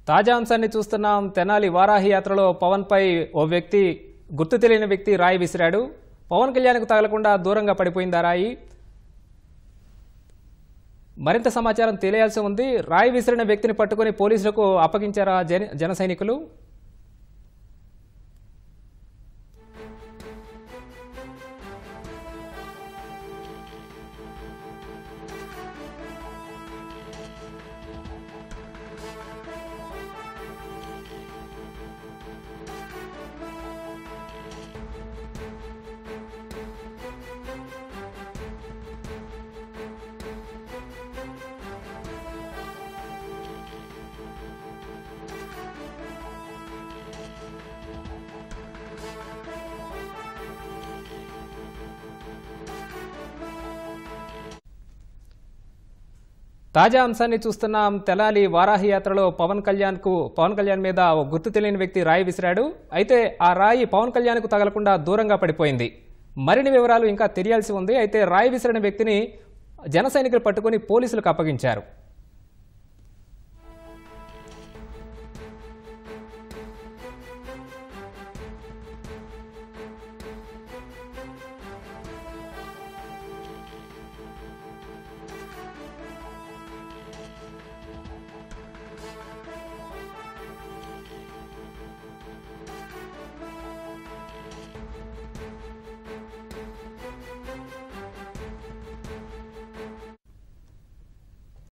తాజా అంశాన్ని చూస్తున్నాం. తెనాలి వారాహి యాత్రలో పవన్ పై ఓ వ్యక్తి, గుర్తు తెలియని వ్యక్తి రాయి విసిరాడు. పవన్ కళ్యాణ్కు తగలకుండా దూరంగా పడిపోయింది ఆ రాయి. మరింత సమాచారం తెలియాల్సి ఉంది. రాయి విసిరిన వ్యక్తిని పట్టుకుని పోలీసులకు అప్పగించారా జన సైనికులు? తాజా అంశాన్ని చూస్తున్నాం. తెనాలి వారాహి యాత్రలో పవన్ కళ్యాణ్ మీద ఓ గుర్తు తెలియని వ్యక్తి రాయి విసిరాడు. అయితే ఆ రాయి పవన్ కళ్యాణ్కు తగలకుండా దూరంగా పడిపోయింది. మరిన్ని వివరాలు ఇంకా తెలియాల్సి ఉంది. అయితే రాయి విసిరిన వ్యక్తిని జన సైనికులు పట్టుకుని పోలీసులకు అప్పగించారు.